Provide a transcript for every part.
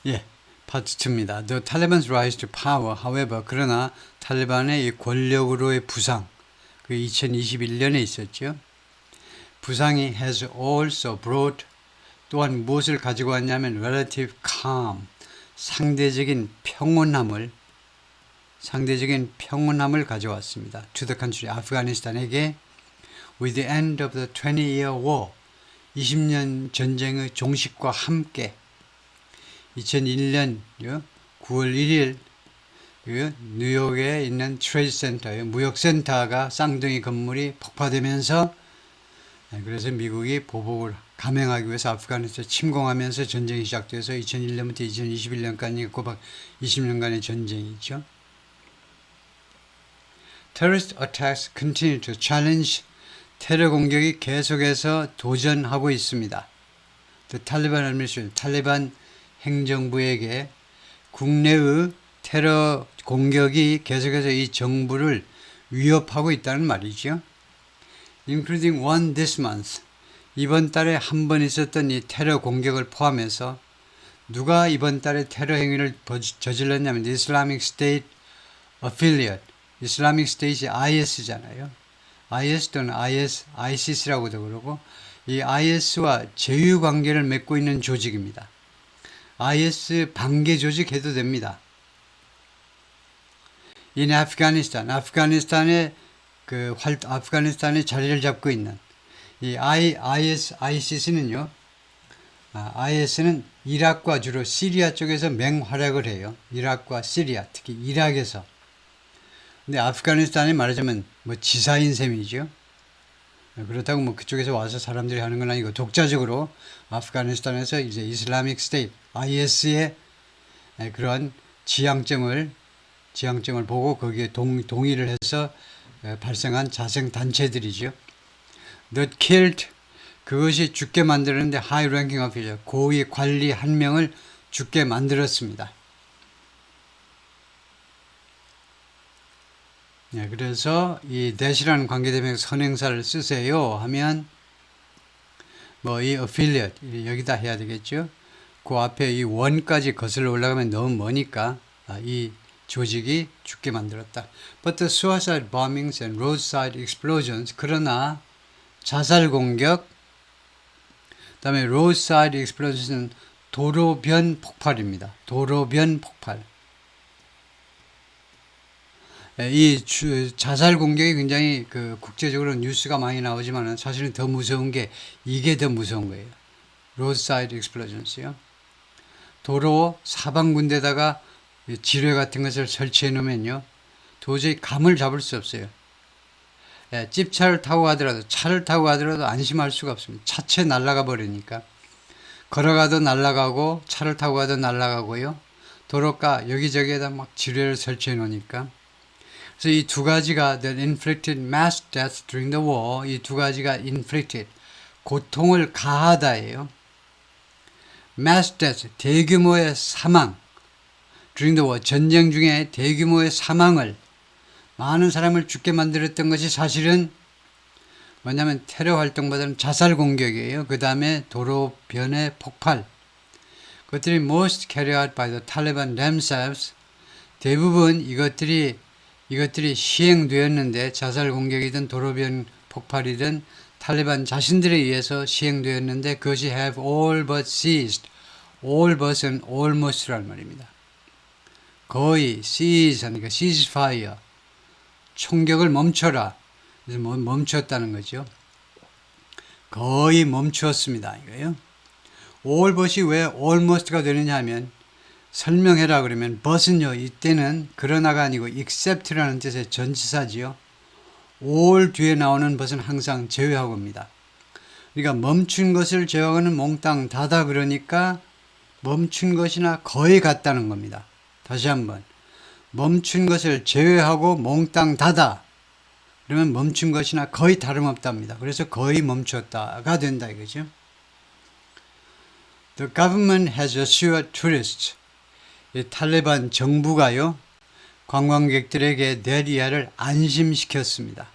예, 파트 2입니다. The Taliban's rise to power, however, 그러나 탈레반의 이 권력으로의 부상, 그 2021년에 있었죠. 부상이 has also brought, 또한 무엇을 가지고 왔냐면 relative calm, 상대적인 평온함을 가져왔습니다. To the country, 아프가니스탄에게 with the end of the 20-year war, 20년 전쟁의 종식과 함께 2001년 9월 1일 뉴욕에 있는 트레이드 센터, 무역센터가 쌍둥이 건물이 폭파되면서, 그래서 미국이 보복을 감행하기 위해서 아프가니스탄 침공하면서 전쟁이 시작돼서 2001년부터 2021년까지 꼬박 20년간의 전쟁이죠. Terrorist attacks continue to challenge. 테러 공격이 계속해서 도전하고 있습니다. The Taliban administration, 탈레반 행정부에게 국내의 테러 공격이 계속해서 이 정부를 위협하고 있다는 말이죠. Including one this month. 이번 달에 한 번 있었던 이 테러 공격을 포함해서 누가 이번 달에 테러 행위를 저질렀냐면 Islamic State Affiliate. Islamic State이 IS잖아요. IS 또는 ISIS라고도 그러고 이 IS와 제휴 관계를 맺고 있는 조직입니다. IS 반개 조직 해도 됩니다. In Afghanistan, 아프가니스탄에 자리를 잡고 있는 이 ISIS는요. IS는 이락과 주로 시리아 쪽에서 맹활약을 해요. 이락과 시리아, 특히 이락에서. 근데 아프가니스탄이 말하자면 지사인 셈이죠. 그렇다고 그쪽에서 와서 사람들이 하는 건 아니고 독자적으로 아프가니스탄에서 이제 이슬라믹 스테이트 IS의 그런 지향점을 보고 거기에 동의를 해서 발생한 자생 단체들이죠. That killed, 그것이 죽게 만드는데 high ranking official, 고위 관리 한 명을 죽게 만들었습니다. 그래서 이 that이라는 관계대명사 선행사를 쓰세요 하면 이 affiliate 여기다 해야 되겠죠. 그 앞에 이 원까지 거슬러 올라가면 너무 머니까 이 조직이 죽게 만들었다. But the suicide bombings and roadside explosions, 그러나 자살 공격, 그다음에 roadside explosions은 도로변 폭발입니다. 도로변 폭발. 이 자살 공격이 굉장히 국제적으로 뉴스가 많이 나오지만 사실은 더 무서운 게 이게 더 무서운 거예요. roadside explosions요. 도로 사방군데다가 지뢰 같은 것을 설치해 놓으면요. 도저히 감을 잡을 수 없어요. 집차를 타고 가더라도 차를 타고 가더라도 안심할 수가 없습니다. 차체 날아가 버리니까. 걸어가도 날아가고 차를 타고 가도 날아가고요. 도로가 여기저기에다 막 지뢰를 설치해 놓으니까. 그래서 이 두 가지가 that inflicted mass death during the war, 이 두 가지가 inflicted, 고통을 가하다예요. mass death, 대규모의 사망, during the war, 전쟁 중에 대규모의 사망을, 많은 사람을 죽게 만들었던 것이 사실은 뭐냐면 테러 활동보다는 자살 공격이에요. 그 다음에 도로변의 폭발. 그것들이 most carried out by the Taliban themselves. 대부분 이것들이 시행되었는데, 자살 공격이든 도로변 폭발이든 탈레반 자신들에 의해서 시행되었는데 그것이 have all but ceased. all but은 almost라는 말입니다. 거의 cease 하니까 ceasefire. 총격을 멈춰라. 그래서 멈췄다는 거죠. 거의 멈추었습니다. 이거예요. all but이 왜 almost가 되느냐 하면 설명해라 그러면 but은요. 이때는 그러나가 아니고 except라는 뜻의 전치사지요. all 뒤에 나오는 but은 항상 제외하고입니다. 그러니까 멈춘 것을 제외하고는 몽땅 다다 그러니까 멈춘 것이나 거의 같다는 겁니다. 다시 한번. 멈춘 것을 제외하고 몽땅 닫아. 그러면 멈춘 것이나 거의 다름없답니다. 그래서 거의 멈췄다가 된다 이거죠. The government has assured tourists. 이 탈레반 정부가요. 관광객들에게 데리아를 안심시켰습니다.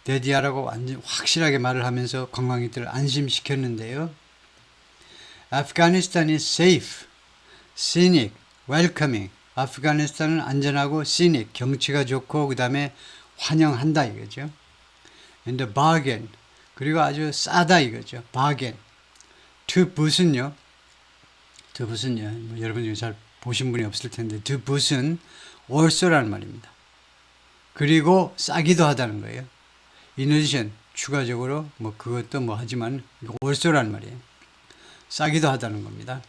데리아라고 완전 확실하게 말을 하면서 관광객들을 안심시켰는데요. Afghanistan is safe, scenic, welcoming. 아프가니스탄은 안전하고 scenic, 경치가 좋고 그 다음에 환영한다 이거죠. And the bargain, 그리고 아주 싸다 이거죠. bargain. to boot은요. 뭐 여러분 중에 잘 보신 분이 없을 텐데 to boot은 also라는 말입니다. 그리고 싸기도 하다는 거예요. In addition, 추가적으로 뭐 그것도 뭐 하지만 also라는 말이에요. 싸기도 하다는 겁니다.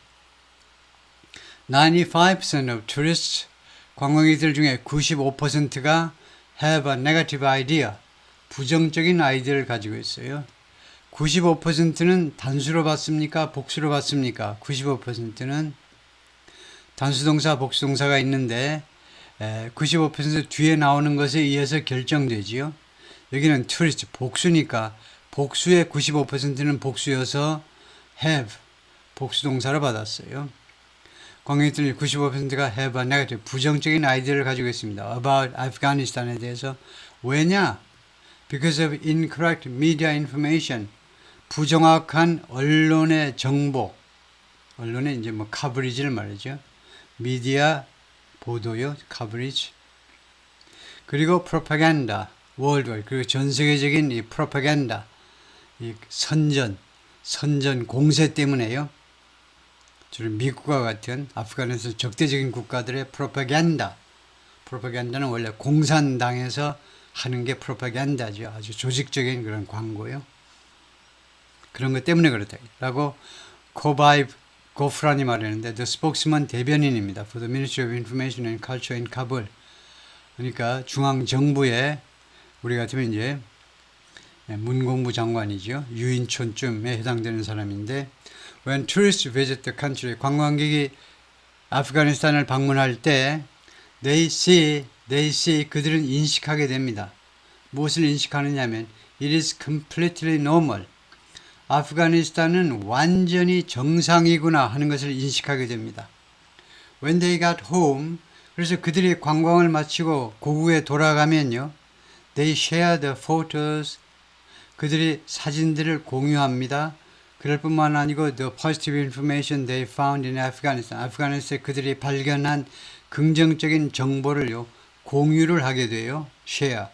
95% of tourists, 관광객들 중에 95%가 have a negative idea, 부정적인 아이디어를 가지고 있어요. 95%는 단수로 봤습니까? 복수로 봤습니까? 95%는 단수동사, 복수동사가 있는데 95% 뒤에 나오는 것에 의해서 결정되지요. 여기는 tourist, 복수니까 복수의 95%는 복수여서 have, 복수동사로 받았어요. 관광객들 95%가 have a negative, 부정적인 아이디어를 가지고 있습니다. about Afghanistan에 대해서. 왜냐? Because of incorrect media information. 부정확한 언론의 정보. 언론의 이제 뭐 coverage 말이죠. 미디어 보도요, coverage. 그리고 propaganda, worldwide. 그리고 전 세계적인 이 propaganda, 이 선전 공세 때문에요. 주로 미국과 같은 아프가니스탄 적대적인 국가들의 프로파간다는 원래 공산당에서 하는 게 프로파간다죠. 아주 조직적인 그런 광고요. 그런 것 때문에 그렇다라고 코바이브 고프란이 말했는데 the spokesman 대변인입니다. For the Ministry of Information and Culture in Kabul. 그러니까 중앙정부의 우리 같으면 이제 문공부 장관이죠. 유인촌쯤에 해당되는 사람인데 When tourists visit the country, 관광객이 아프가니스탄을 방문할 때 they see, 그들은 인식하게 됩니다. 무엇을 인식하느냐면 it is completely normal. 아프가니스탄은 완전히 정상이구나 하는 것을 인식하게 됩니다. When they got home, 그래서 그들이 관광을 마치고 고국에 돌아가면요. They share the photos, 그들이 사진들을 공유합니다. 그럴 뿐만 아니고 the positive information they found in Afghanistan. 아프가니스탄에 그들이 발견한 긍정적인 정보를요. 공유를 하게 돼요. share.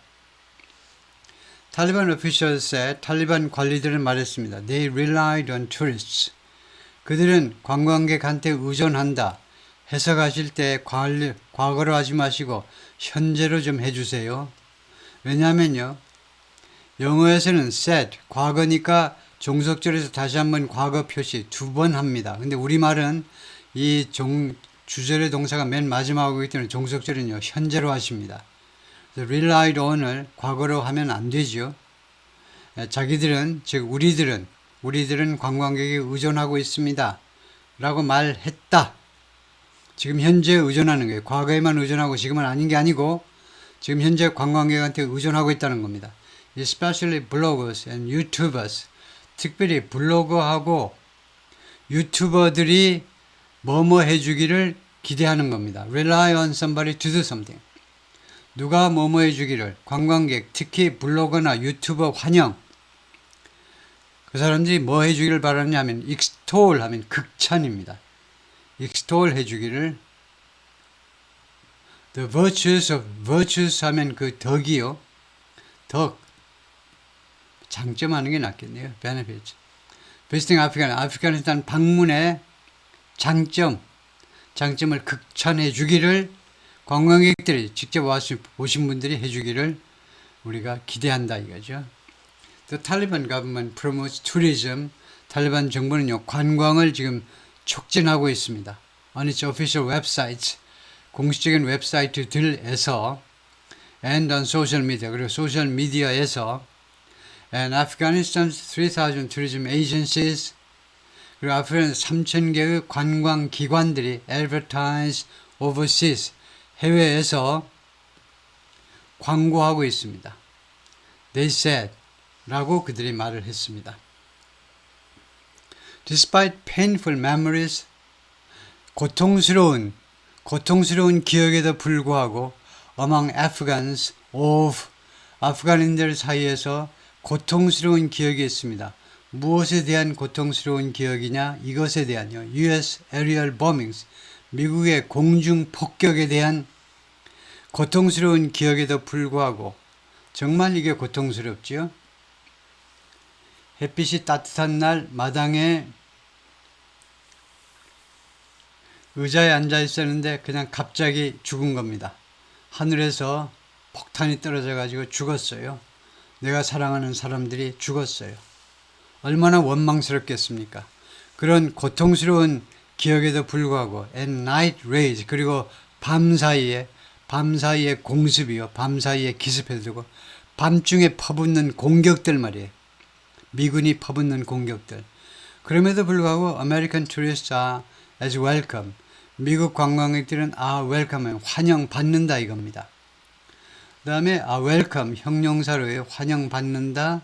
탈리반 officials said, 탈리반 관리들은 말했습니다. They relied on tourists. 그들은 관광객한테 의존한다. 해석하실 때 과거로 하지 마시고 현재로 좀 해주세요. 왜냐하면요. 영어에서는 said, 과거니까 종속절에서 다시 한번 과거 표시 2번 합니다. 근데 우리말은 이 주절의 동사가 맨 마지막이기 때문에 종속절은요, 현재로 하십니다. relied on을 과거로 하면 안 되죠. 자기들은, 즉, 우리들은 관광객에 의존하고 있습니다. 라고 말했다. 지금 현재 의존하는 거예요. 과거에만 의존하고 지금은 아닌 게 아니고, 지금 현재 관광객한테 의존하고 있다는 겁니다. Especially bloggers and YouTubers. 특별히 블로거하고 유튜버들이 뭐뭐 해주기를 기대하는 겁니다. Rely on somebody to do something. 누가 뭐뭐 해주기를, 관광객, 특히 블로거나 유튜버 환영. 그 사람들이 뭐 해주기를 바라느냐 하면 extol 하면 극찬입니다. extol 해주기를 the virtues of, virtues 하면 그 덕이요. 덕. 장점하는 게 낫겠네요. benefits. visiting 아프가니스탄 방문의 장점을 극찬해 주기를 관광객들이 직접 와서 보신 분들이 해주기를 우리가 기대한다 이거죠. The Taliban government promotes tourism. 탈리반 정부는요 관광을 지금 촉진하고 있습니다. On its official websites, 공식적인 웹사이트들에서 and on social media, 그리고 소셜 미디어에서 and Afghanistan's 3,000 tourism agencies, 그리고 아프가니스탄 3,000개의 관광기관들이 advertise overseas, 해외에서 광고하고 있습니다. They said, 라고 그들이 말을 했습니다. Despite painful memories, 고통스러운 기억에도 불구하고 among Afghans of, 아프간인들 사이에서 고통스러운 기억이 있습니다. 무엇에 대한 고통스러운 기억이냐? 이것에 대한요. US Aerial Bombings, 미국의 공중 폭격에 대한 고통스러운 기억에도 불구하고 정말 이게 고통스럽지요? 햇빛이 따뜻한 날 마당에 의자에 앉아 있었는데 그냥 갑자기 죽은 겁니다. 하늘에서 폭탄이 떨어져 가지고 죽었어요. 내가 사랑하는 사람들이 죽었어요. 얼마나 원망스럽겠습니까? 그런 고통스러운 기억에도 불구하고 and night rays, 그리고 밤사이에 공습이요. 밤사이에 기습해두고 밤중에 퍼붓는 공격들 말이에요. 미군이 퍼붓는 공격들. 그럼에도 불구하고 American tourists are as welcome. 미국 관광객들은 welcome, 환영받는다 이겁니다. 그 다음에 welcome, 형용사로요. 환영받는다.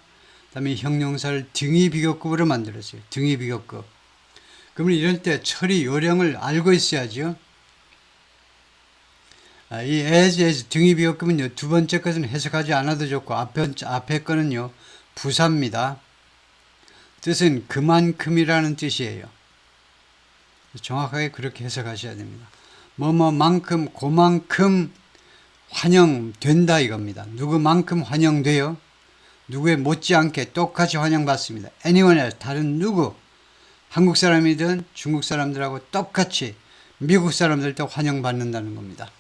그 다음에 형용사를 등위 비교급으로 만들었어요. 등위 비교급. 그러면 이럴 때 처리 요령을 알고 있어야죠. 이 as 등위 비교급은요. 두 번째 것은 해석하지 않아도 좋고 앞에 거는요. 부사입니다. 뜻은 그만큼이라는 뜻이에요. 정확하게 그렇게 해석하셔야 됩니다. 뭐뭐만큼 그만큼 환영된다 이겁니다. 누구만큼 환영돼요? 누구에 못지않게 똑같이 환영받습니다. anyone else, 다른 누구, 한국 사람이든 중국 사람들하고 똑같이 미국 사람들도 환영받는다는 겁니다.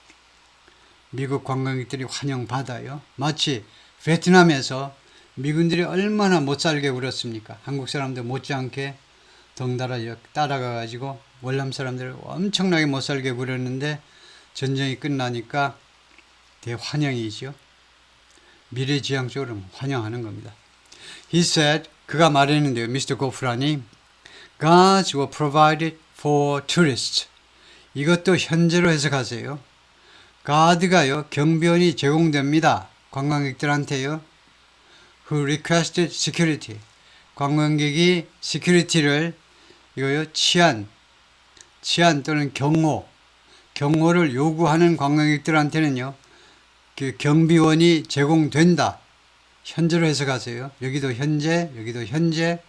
미국 관광객들이 환영받아요. 마치 베트남에서 미군들이 얼마나 못살게 굴었습니까? 한국 사람들 못지않게 덩달아 따라가가지고 월남 사람들을 엄청나게 못살게 굴었는데 전쟁이 끝나니까 대환영이죠. 미래지향적으로 환영하는 겁니다. He said, 그가 말했는데요. Mr. 고프란이 Gods were provided for tourists. 이것도 현재로 해석하세요. God가요. 경비원이 제공됩니다. 관광객들한테요. Who requested security. 관광객이 security를 이거요. 치안 또는 경호를 요구하는 관광객들한테는요. 그 경비원이 제공된다. 현재로 해석하세요. 여기도 현재, 여기도 현재.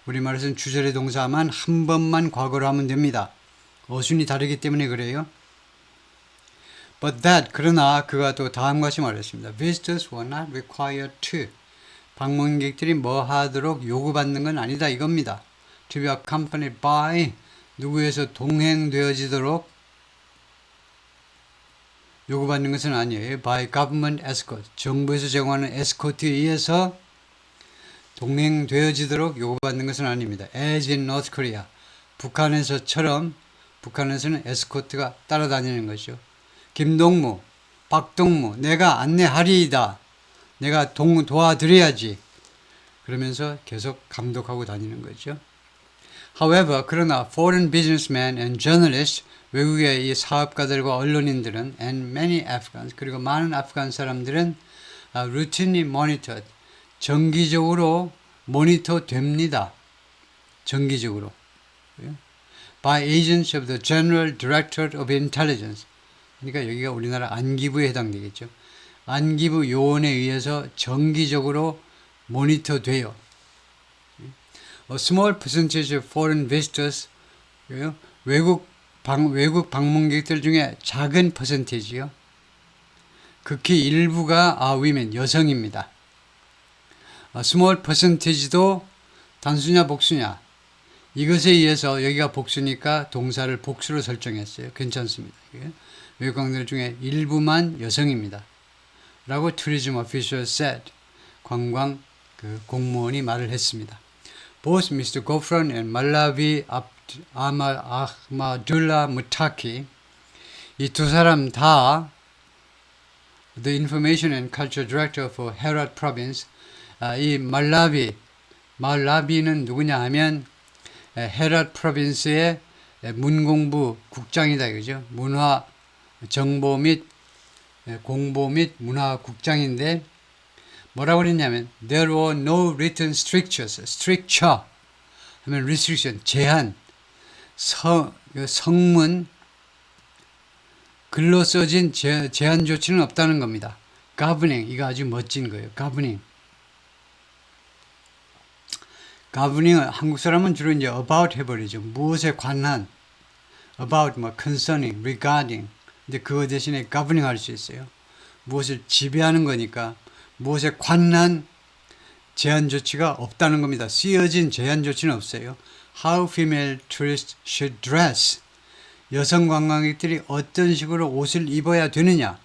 우리말에서는 주절의 동사만 한 번만 과거로 하면 됩니다. 어순이 다르기 때문에 그래요. But that, 그러나 그가 또 다음과 같이 말했습니다. Visitors were not required to. 방문객들이 뭐 하도록 요구받는 건 아니다 이겁니다. To be accompanied by, 누구에서 동행되어지도록 요구받는 것은 아니에요. By government escort, 정부에서 제공하는 에스코트에 의해서 동행되어지도록 요구받는 것은 아닙니다. As in North Korea, 북한에서처럼 북한에서는 에스코트가 따라다니는 것이죠. 김동무, 박동무, 내가 안내하리이다. 내가 도와드려야지. 그러면서 계속 감독하고 다니는 거죠. However, 그러나 foreign businessmen and journalists, 외국의 이 사업가들과 언론인들은 and many Afghans, 그리고 많은 아프간 사람들은 routinely monitored, 정기적으로 모니터 됩니다. 정기적으로. By agents of the General Directorate of Intelligence. 그러니까 여기가 우리나라 안기부에 해당되겠죠. 안기부 요원에 의해서 정기적으로 모니터 돼요. A small percentage of foreign visitors, 외국 방문객들 중에 작은 퍼센티지요. 극히 일부가 women, 여성입니다. small percentage도 단수냐 복수냐. 이것에 의해서 여기가 복수니까 동사를 복수로 설정했어요. 괜찮습니다. 외국 관광객들 중에 일부만 여성입니다. 라고 tourism official said. 관광 공무원이 말을 했습니다. Both Mr. Gofran and Malawi Ahmadullah Mutaki, 이 두 사람 다 The Information and Culture Director for Herat Province, 이 말라비는 누구냐 하면 헤랏 프로빈스의 문공부 국장이다 이거죠. 문화 정보 및 공보 및 문화 국장인데 뭐라고 그랬냐면 There were no written strictures. stricture 하면 restriction, 제한, 성문, 글로 써진 제한 조치는 없다는 겁니다. governing, 이거 아주 멋진 거예요. governing. governing 한국 사람은 주로 이제 about 해버리죠. 무엇에 관한 about 뭐 concerning, regarding. 근데 그거 대신에 governing 할 수 있어요. 무엇을 지배하는 거니까 무엇에 관한 제한 조치가 없다는 겁니다. 쓰여진 제한 조치는 없어요. How female tourists should dress. 여성 관광객들이 어떤 식으로 옷을 입어야 되느냐.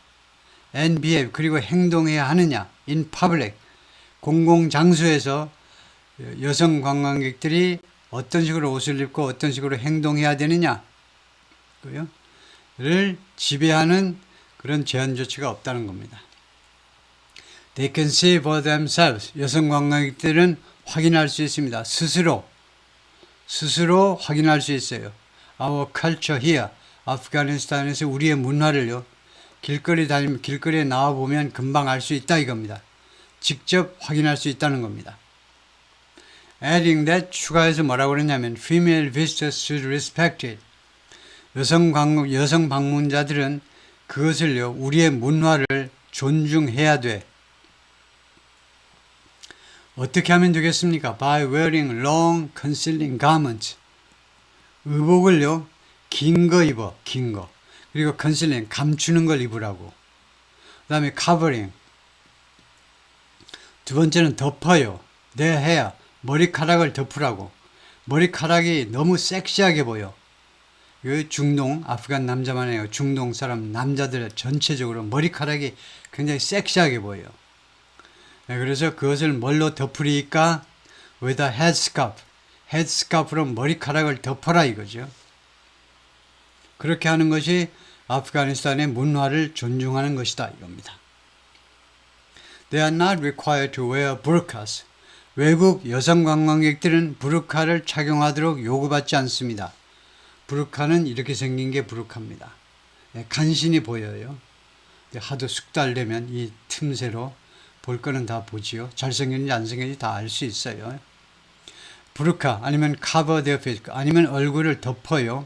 And behave. 그리고 행동해야 하느냐. In public. 공공장소에서 여성 관광객들이 어떤 식으로 옷을 입고 어떤 식으로 행동해야 되느냐. 를 지배하는 그런 제한 조치가 없다는 겁니다. They can see for themselves. 여성 관광객들은 확인할 수 있습니다. 스스로 확인할 수 있어요. Our culture here. 아프가니스탄에서 우리의 문화를요. 길거리에 나와 보면 금방 알 수 있다 이겁니다. 직접 확인할 수 있다는 겁니다. Adding that 추가해서 뭐라고 그러냐면 female visitors should respect it. 여성 방문자들은 그것을요. 우리의 문화를 존중해야 돼. 어떻게 하면 되겠습니까? By wearing long concealing garments. 의복을요. 긴 거 입어. 긴 거. 그리고 concealing 감추는 걸 입으라고. 그 다음에 covering. 두 번째는 덮어요. their hair. 머리카락을 덮으라고. 머리카락이 너무 섹시하게 보여. 중동, 아프간 남자만 해요. 중동 사람, 남자들 전체적으로 머리카락이 굉장히 섹시하게 보여요. 네, 그래서 그것을 뭘로 덮으리까? with a headscarf. 헤드스카프로 머리카락을 덮어라 이거죠. 그렇게 하는 것이 아프가니스탄의 문화를 존중하는 것이다 이겁니다. They are not required to wear burqas. 외국 여성 관광객들은 부르카를 착용하도록 요구받지 않습니다. 부르카는 이렇게 생긴 게 부르카입니다. 간신히 보여요. 하도 숙달되면 이 틈새로 볼 거는 다 보지요. 잘생겼는지 안 생겼는지 다 알 수 있어요. 부르카 아니면 cover their face 아니면 얼굴을 덮어요.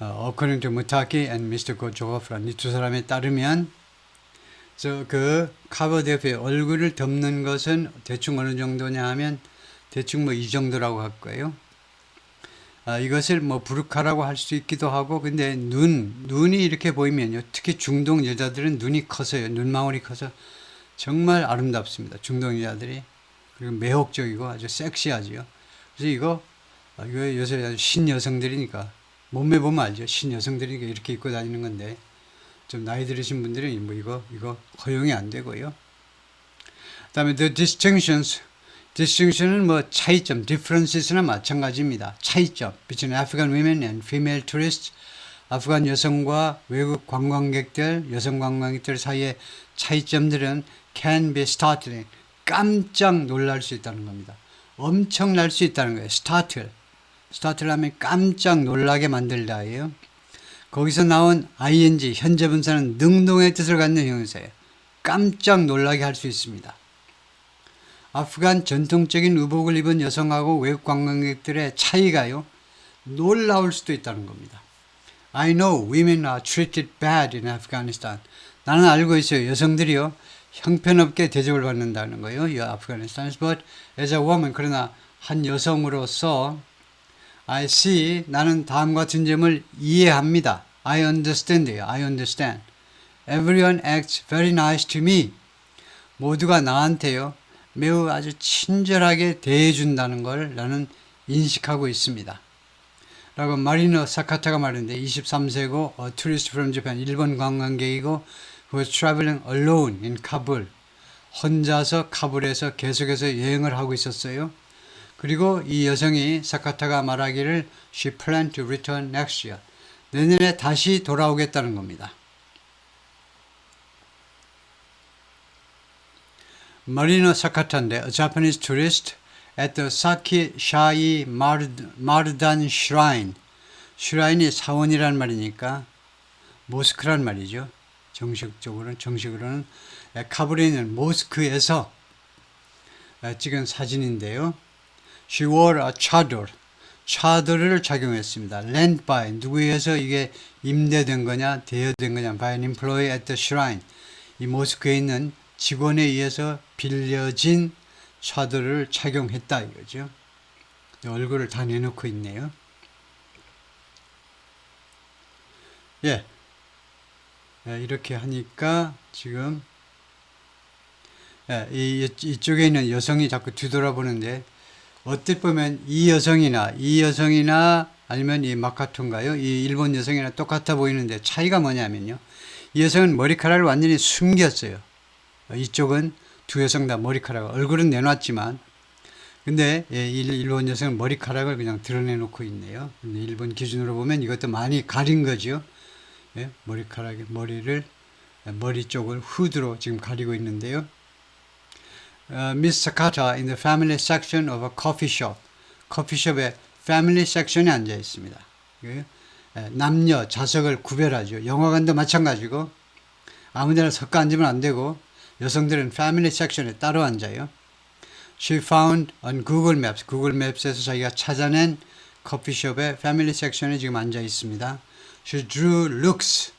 According to Mutaki and Mr. Gojogofran 이 두 사람에 따르면 그 cover their face 얼굴을 덮는 것은 대충 어느 정도냐 하면 대충 뭐 이 정도라고 할 거예요. 이것을 뭐 부르카라고 할 수 있기도 하고 근데 눈이 이렇게 보이면요. 특히 중동 여자들은 눈이 커서요. 눈망울이 커서 정말 아름답습니다. 중동 여자들이. 그리고 매혹적이고 아주 섹시하지요. 그래서 이거 요새 신여성들이니까 몸매 보면 알죠. 신여성들이니까 이렇게 입고 다니는 건데 좀 나이 들으신 분들은 뭐 이거 허용이 안 되고요. 그다음에 the distinction은 뭐 차이점, differences나 마찬가지입니다. 차이점 between African women and female tourists. 아프간 여성과 외국 관광객들, 여성 관광객들 사이의 차이점들은 can be startling. 깜짝 놀랄 수 있다는 겁니다. 엄청날 수 있다는 거예요. startle 하면 깜짝 놀라게 만들다예요. 거기서 나온 ing 현재 분사는 능동의 뜻을 갖는 형용사예요. 깜짝 놀라게 할 수 있습니다. 아프간 전통적인 의복을 입은 여성하고 외국 관광객들의 차이가요. 놀라울 수도 있다는 겁니다. I know women are treated bad in Afghanistan. 나는 알고 있어요. 여성들이요. 형편없게 대접을 받는다는 거예요. 이 아프가니스탄에서. But as a woman, 그러나 한 여성으로서 I see, 나는 다음과 같은 점을 이해합니다. I understand요. I understand. Everyone acts very nice to me. 모두가 나한테요. 매우 아주 친절하게 대해준다는 걸 나는 인식하고 있습니다. 라고 마리노 사카타가 말했는데 23세고 tourist from Japan, 일본 관광객이고 who was traveling alone in Kabul. 혼자서 카불에서 계속해서 여행을 하고 있었어요. 그리고 이 여성이 사카타가 말하기를 she planned to return next year. 내년에 다시 돌아오겠다는 겁니다. 마리노 사카타인데 a Japanese tourist at the Saki Shai Mardan Shrine. 슈라인이 사원이란 말이니까 모스크란 말이죠. 정식으로는 카불에 있는 모스크에서 찍은 사진인데요. She wore a chador. 차도를 착용했습니다. lent by 누구에 의해서 이게 임대된 거냐 대여된 거냐 by an employee at the shrine. 이 모스크에 있는 직원에 의해서 빌려진 차들을 착용했다 이거죠. 얼굴을 다 내놓고 있네요. 예. 이렇게 하니까 지금 이쪽에 있는 여성이 자꾸 뒤돌아보는데 어떻게 보면 이 여성이나 아니면 이 마카토인가요? 이 일본 여성이나 똑같아 보이는데 차이가 뭐냐면요. 이 여성은 머리카락을 완전히 숨겼어요. 이쪽은 두 여성 다 머리카락, 얼굴은 내놨지만 근데 일본 여성은 머리카락을 그냥 드러내놓고 있네요. 근데 일본 기준으로 보면 이것도 많이 가린 거죠. 머리 쪽을 후드로 지금 가리고 있는데요. Miss Sakata in the family section of a coffee shop. 커피숍의 family section에 앉아 있습니다. 남녀 좌석을 구별하죠. 영화관도 마찬가지고 아무데나 섞어 앉으면 안 되고 여성들은 family section에 따로 앉아요. She found on Google Maps. Google Maps에서 자기가 찾아낸 커피숍의 family section에 지금 앉아 있습니다. She drew looks.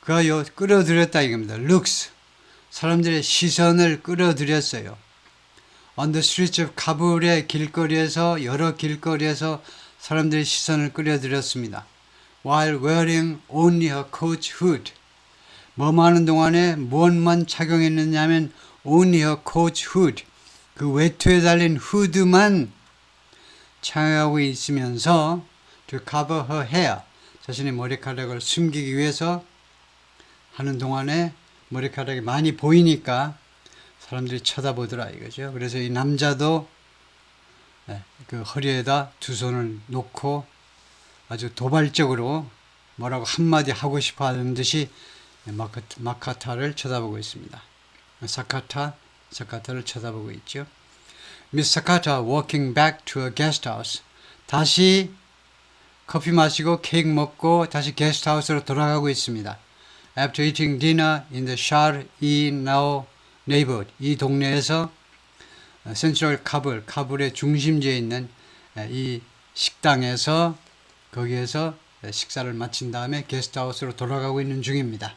그가 끌어들였다 이겁니다. looks. 사람들의 시선을 끌어들였어요. On the streets of 카불의 길거리에서 여러 길거리에서 사람들의 시선을 끌어들였습니다. While wearing only her coach hood. 뭐뭐 하는 동안에 무엇만 착용했느냐면 only her coach hood. 그 외투에 달린 후드만 착용하고 있으면서 to cover her hair. 자신의 머리카락을 숨기기 위해서 하는 동안에 머리카락이 많이 보이니까 사람들이 쳐다보더라 이거죠. 그래서 이 남자도 그 허리에다 두 손을 놓고 아주 도발적으로 뭐라고 한마디 하고 싶어 하는 듯이 마카타를 쳐다보고 있습니다. 사카타를 쳐다보고 있죠. Miss Sakata walking back to a guest house. 다시 커피 마시고 케이크 먹고 다시 게스트하우스로 돌아가고 있습니다. After eating dinner in the Shar-e-Nao neighborhood. 이 동네에서 센트럴 카불의 중심지에 있는 이 식당에서 거기에서 식사를 마친 다음에 게스트하우스로 돌아가고 있는 중입니다.